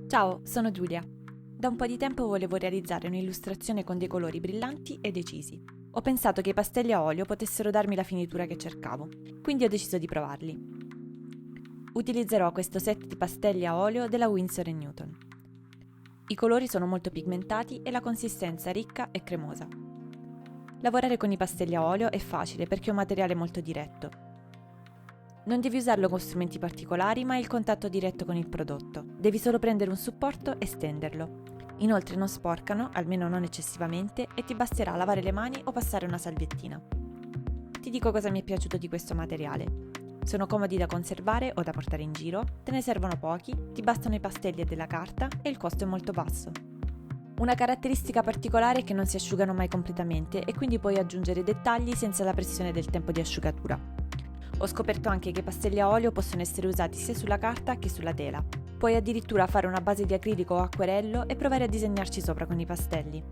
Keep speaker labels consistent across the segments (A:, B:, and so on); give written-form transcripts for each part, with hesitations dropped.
A: Ciao, sono Giulia. Da un po' di tempo volevo realizzare un'illustrazione con dei colori brillanti e decisi. Ho pensato che i pastelli a olio potessero darmi la finitura che cercavo, quindi ho deciso di provarli. Utilizzerò questo set di pastelli a olio della Winsor & Newton. I colori sono molto pigmentati e la consistenza ricca e cremosa. Lavorare con i pastelli a olio è facile perché è un materiale molto diretto. Non devi usarlo con strumenti particolari, ma hai il contatto diretto con il prodotto. Devi solo prendere un supporto e stenderlo. Inoltre non sporcano, almeno non eccessivamente, e ti basterà lavare le mani o passare una salviettina. Ti dico cosa mi è piaciuto di questo materiale. Sono comodi da conservare o da portare in giro, te ne servono pochi, ti bastano i pastelli e della carta e il costo è molto basso. Una caratteristica particolare è che non si asciugano mai completamente e quindi puoi aggiungere dettagli senza la pressione del tempo di asciugatura. Ho scoperto anche che i pastelli a olio possono essere usati sia sulla carta che sulla tela. Puoi addirittura fare una base di acrilico o acquerello e provare a disegnarci sopra con i pastelli.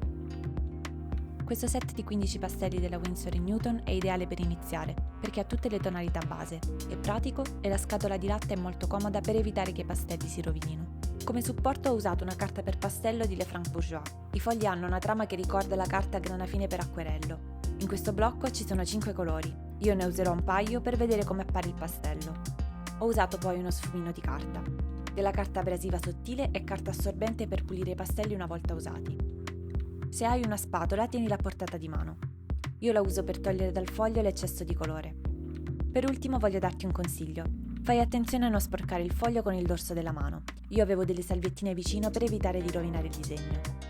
A: Questo set di 15 pastelli della Winsor & Newton è ideale per iniziare, perché ha tutte le tonalità base, è pratico e la scatola di latta è molto comoda per evitare che i pastelli si rovinino. Come supporto ho usato una carta per pastello di Lefranc-Bourgeois. I fogli hanno una trama che ricorda la carta a grana fine per acquerello. In questo blocco ci sono 5 colori. Io ne userò un paio per vedere come appare il pastello. Ho usato poi uno sfumino di carta, della carta abrasiva sottile e carta assorbente per pulire i pastelli una volta usati. Se hai una spatola, tienila a portata di mano. Io la uso per togliere dal foglio l'eccesso di colore. Per ultimo voglio darti un consiglio. Fai attenzione a non sporcare il foglio con il dorso della mano. Io avevo delle salviettine vicino per evitare di rovinare il disegno.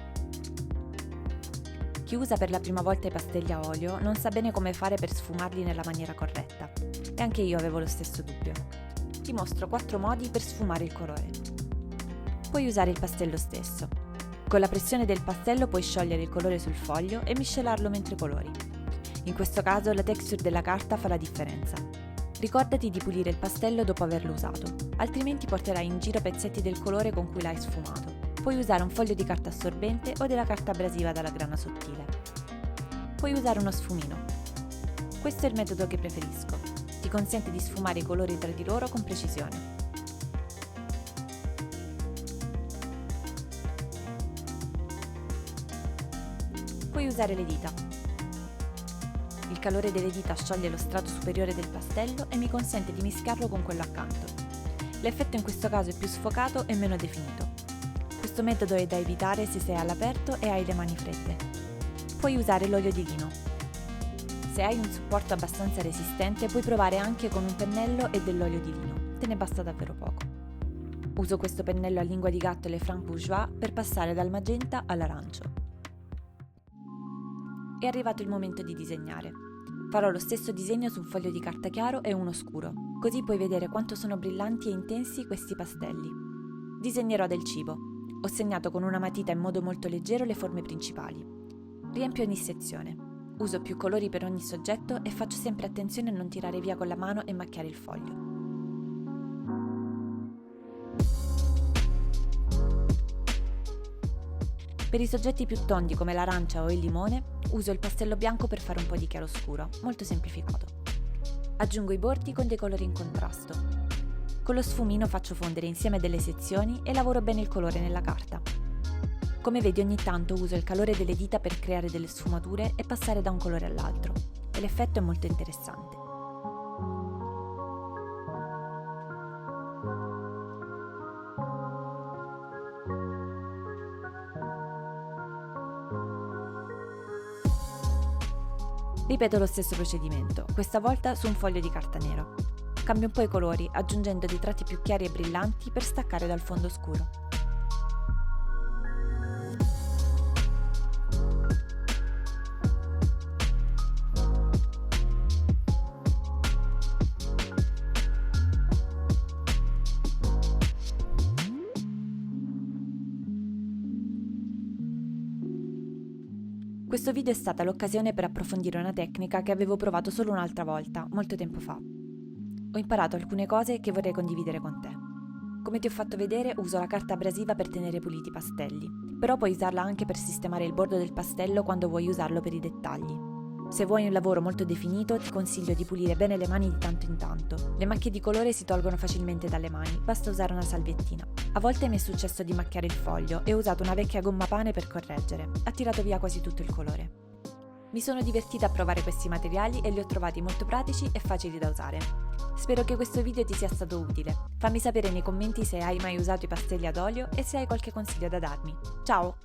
A: Chi usa per la prima volta i pastelli a olio non sa bene come fare per sfumarli nella maniera corretta. E anche io avevo lo stesso dubbio. Ti mostro 4 modi per sfumare il colore. Puoi usare il pastello stesso. Con la pressione del pastello puoi sciogliere il colore sul foglio e miscelarlo mentre colori. In questo caso la texture della carta fa la differenza. Ricordati di pulire il pastello dopo averlo usato, altrimenti porterai in giro pezzetti del colore con cui l'hai sfumato. Puoi usare un foglio di carta assorbente o della carta abrasiva dalla grana sottile. Puoi usare uno sfumino. Questo è il metodo che preferisco. Ti consente di sfumare i colori tra di loro con precisione. Puoi usare le dita. Il calore delle dita scioglie lo strato superiore del pastello e mi consente di mischiarlo con quello accanto. L'effetto in questo caso è più sfocato e meno definito. Questo metodo è da evitare se sei all'aperto e hai le mani fredde. Puoi usare l'olio di lino. Se hai un supporto abbastanza resistente, puoi provare anche con un pennello e dell'olio di lino. Te ne basta davvero poco. Uso questo pennello a lingua di gatto Lefranc-Bourgeois per passare dal magenta all'arancio. È arrivato il momento di disegnare. Farò lo stesso disegno su un foglio di carta chiaro e uno scuro, così puoi vedere quanto sono brillanti e intensi questi pastelli. Disegnerò del cibo. Ho segnato con una matita in modo molto leggero le forme principali. Riempio ogni sezione. Uso più colori per ogni soggetto e faccio sempre attenzione a non tirare via con la mano e macchiare il foglio. Per i soggetti più tondi come l'arancia o il limone, uso il pastello bianco per fare un po' di chiaroscuro, molto semplificato. Aggiungo i bordi con dei colori in contrasto. Con lo sfumino faccio fondere insieme delle sezioni e lavoro bene il colore nella carta. Come vedi ogni tanto uso il calore delle dita per creare delle sfumature e passare da un colore all'altro, e l'effetto è molto interessante. Ripeto lo stesso procedimento, questa volta su un foglio di carta nero. Cambio un po' i colori, aggiungendo dei tratti più chiari e brillanti per staccare dal fondo scuro. Questo video è stata l'occasione per approfondire una tecnica che avevo provato solo un'altra volta, molto tempo fa. Ho imparato alcune cose che vorrei condividere con te. Come ti ho fatto vedere, uso la carta abrasiva per tenere puliti i pastelli, però puoi usarla anche per sistemare il bordo del pastello quando vuoi usarlo per i dettagli. Se vuoi un lavoro molto definito, ti consiglio di pulire bene le mani di tanto in tanto. Le macchie di colore si tolgono facilmente dalle mani, basta usare una salviettina. A volte mi è successo di macchiare il foglio e ho usato una vecchia gomma pane per correggere. Ha tirato via quasi tutto il colore. Mi sono divertita a provare questi materiali e li ho trovati molto pratici e facili da usare. Spero che questo video ti sia stato utile. Fammi sapere nei commenti se hai mai usato i pastelli ad olio e se hai qualche consiglio da darmi. Ciao!